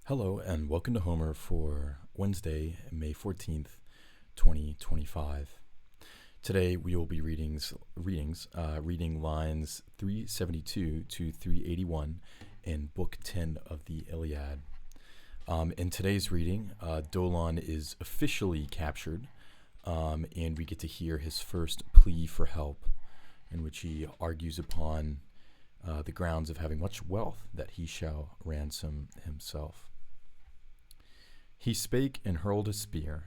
Hello and welcome to Homer for Wednesday, May 14th, 2025. Today we will be reading lines 372 to 381 in Book 10 of the Iliad. In today's reading, Dolon is officially captured, and we get to hear his first plea for help, in which he argues upon the grounds of having much wealth that he shall ransom himself. He spake and hurled a spear,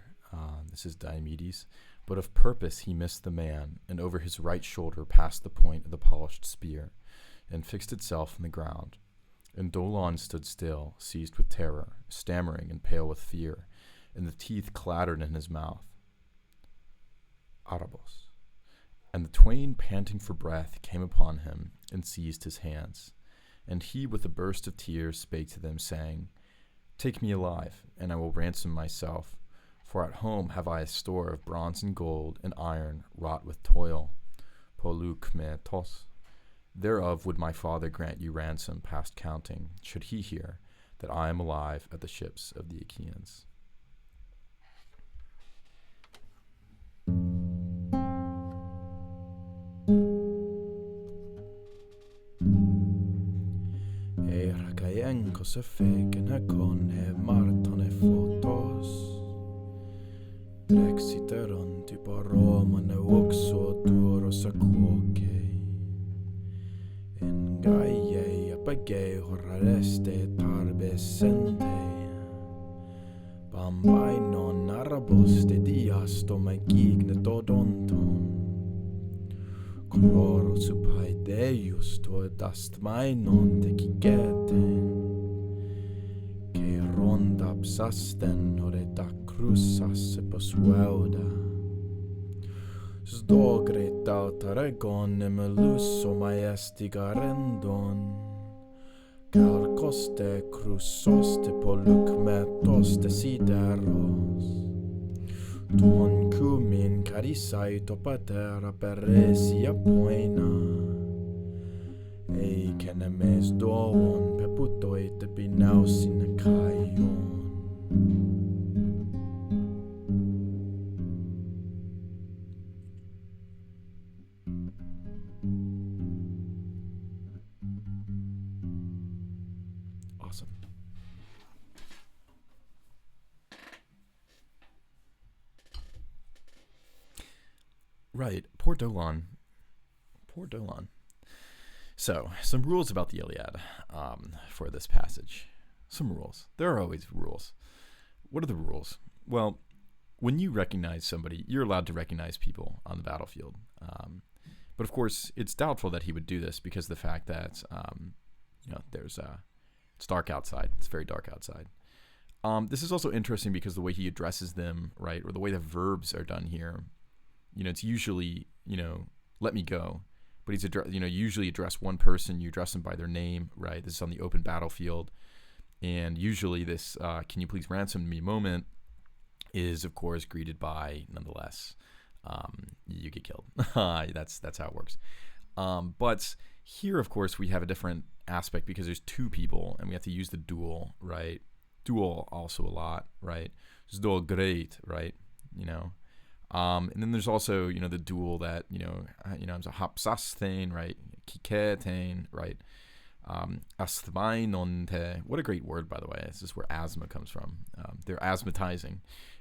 this is Diomedes, but of purpose he missed the man, and over his right shoulder passed the point of the polished spear, and fixed itself in the ground. And Dolon stood still, seized with terror, stammering and pale with fear, and the teeth clattered in his mouth. Arabos. And the twain, panting for breath, came upon him, and seized his hands. And he, with a burst of tears, spake to them, saying, Take me alive, and I will ransom myself, for at home have I a store of bronze and gold and iron wrought with toil. Polukmetos. Thereof would my father grant you ransom past counting, should he hear that I am alive at the ships of the Achaeans. Kos feken hakon he marton e fotos Brexiteron typa roman e okso turos a kwoke En gaie apage horrareste tarbe sente Bambai non arabos de dias to me gigne dodonton Coloro supai deus to dast non te kigeten Ronda psasten ore da crusas e posweuda Sdogre tautaragon e melusso maestiga rendon Car coste crusoste polukmetos sideros Ton cumin carisai topatera peresia poina Ei kenemes doon peputoite pinausin kaion. Awesome. Right, poor Dolon. Poor Dolon. So, some rules about the Iliad for this passage. Some rules. There are always rules. What are the rules? Well, when you recognize somebody, you're allowed to recognize people on the battlefield. But of course, it's doubtful that he would do this because of the fact that, it's dark outside. It's very dark outside. This is also interesting because the way he addresses them, right, or the way the verbs are done here, it's usually, let me go. But he's usually address one person. You address them by their name, right? This is on the open battlefield, and usually this "Can you please ransom me?" moment is, of course, greeted by nonetheless, you get killed. That's how it works. But here, of course, we have a different aspect because there's two people, and we have to use the dual, right? Dual also a lot, right? Dual great, right? And then there's also, the dual that, I'm a hapsasthein, right? Kiketein, right? Asthmainonte. What a great word, by the way. This is where asthma comes from. They're asthmatizing,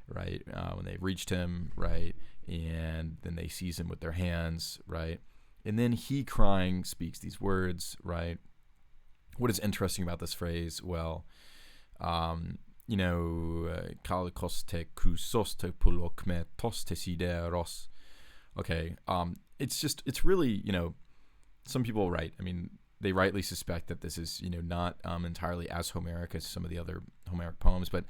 right? When they've reached him, right? And then they seize him with their hands, right? And then he crying speaks these words, right? What is interesting about this phrase? Well, kalikoste crusoste pulokme toste sideros. Okay, it's really, some people write, they rightly suspect that this is, not entirely as Homeric as some of the other Homeric poems, but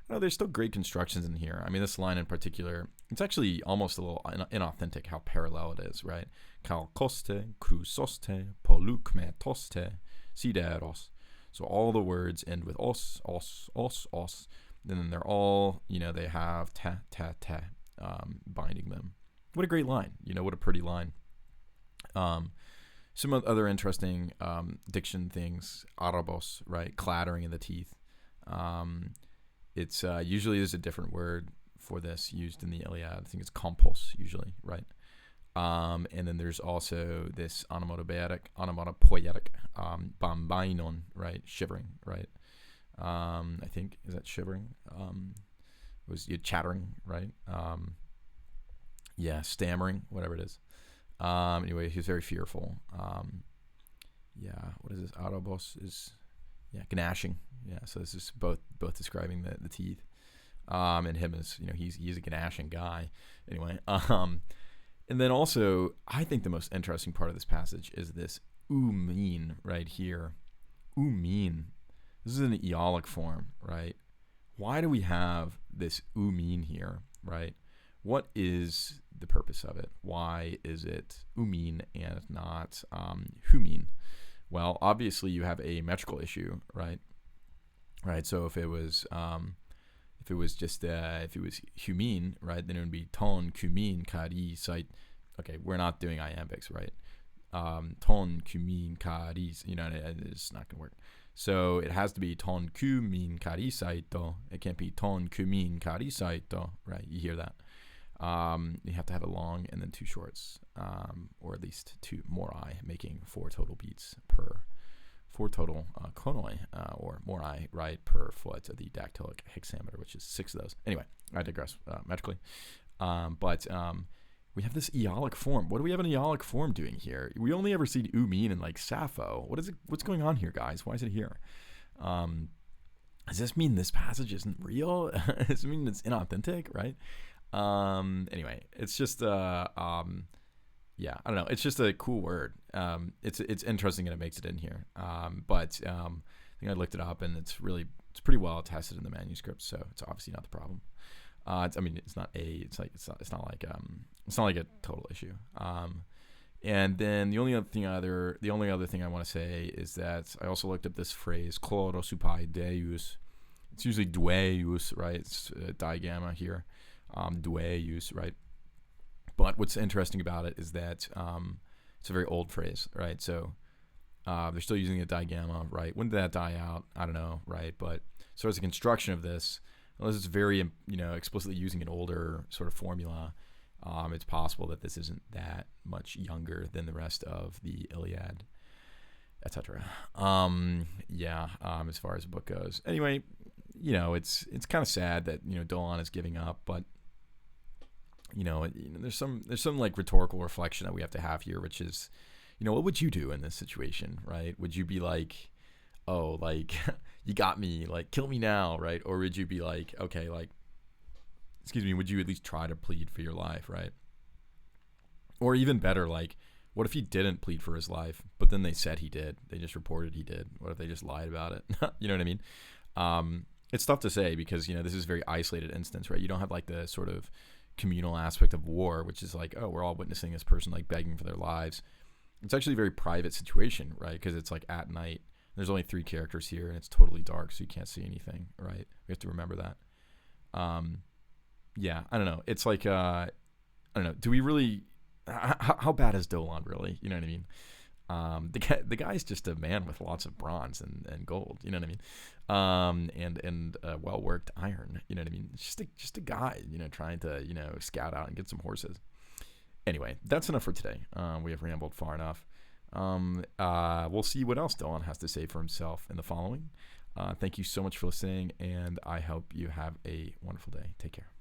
there's still great constructions in here. This line in particular, it's actually almost a little inauthentic how parallel it is, right? Kalikoste crusoste pulokme toste sideros. So all the words end with os, os, os, os. And then they're all, they have ta, ta, ta, binding them. What a great line. What a pretty line. Some other interesting diction things. Arabos, right? Clattering in the teeth. It's usually there's a different word for this used in the Iliad. I think it's kompos usually, right? And then there's also this onomatopoetic, bambainon, right? Shivering, right? I think, is that shivering? Was you chattering, right? Yeah, stammering, whatever it is. Anyway, he was very fearful. Yeah, what is this? Arobos is, yeah, gnashing. Yeah, so this is both describing the teeth. And him as, he's a gnashing guy. Anyway, and then also, I think the most interesting part of this passage is this umin right here. Umin. This is an eolic form, right? Why do we have this umin here, right? What is the purpose of it? Why is it umin and not humin? Well, obviously you have a metrical issue, right? Right. So if it was humin, right, then it would be ton kumin kari site. Okay, we're not doing iambics, right? Ton kumin kari, it's not gonna work. So it has to be ton kumin kari saito. It can't be ton kumin kari saito, right? You hear that? You have to have a long and then two shorts, or at least two morai, making 4 total beats per 4 total konoi, or morai, right, per foot of the dactylic hexameter, which is 6 of those. Anyway, I digress metrically. But we have this eolic form. What do we have an eolic form doing here? We only ever see umin in like Sappho. What is it? What's going on here, guys? Why is it here? Does this mean this passage isn't real? Does it mean it's inauthentic, right? Anyway, it's just yeah, I don't know. It's just a cool word. It's interesting that it makes it in here. But I think I looked it up, and it's pretty well attested in the manuscript, so it's obviously not the problem. It's not like a total issue. And then the only other thing I want to say is that I also looked up this phrase "chlorosupai deus." It's usually dueus, right? It's digamma here. Dueus, right? But what's interesting about it is that it's a very old phrase, right? So they're still using the digamma, right? When did that die out? I don't know, right? But so as a construction of this, unless it's very, explicitly using an older sort of formula, it's possible that this isn't that much younger than the rest of the Iliad, etc. As far as the book goes. Anyway, it's kind of sad that Dolon is giving up, but there's some like rhetorical reflection that we have to have here, which is, what would you do in this situation, right? Would you be like, oh, like you got me, like kill me now, right? Or would you be like, okay, like, would you at least try to plead for your life, right? Or even better, like, what if he didn't plead for his life, but then they said he did? They just reported he did. What if they just lied about it? You know what I mean? It's tough to say because, this is a very isolated instance, right? You don't have like the sort of communal aspect of war, which is like, oh, we're all witnessing this person like begging for their lives. It's actually a very private situation, right? Because it's like at night. There's only 3 characters here, and it's totally dark, so you can't see anything, right? We have to remember that. Yeah, I don't know. It's like, I don't know. Do we really? How bad is Dolon really? You know what I mean? The guy's just a man with lots of bronze and gold. You know what I mean? And well worked iron. You know what I mean? It's just a guy. Trying to scout out and get some horses. Anyway, that's enough for today. We have rambled far enough. We'll see what else Dolon has to say for himself in the following. Thank you so much for listening, and I hope you have a wonderful day. Take care.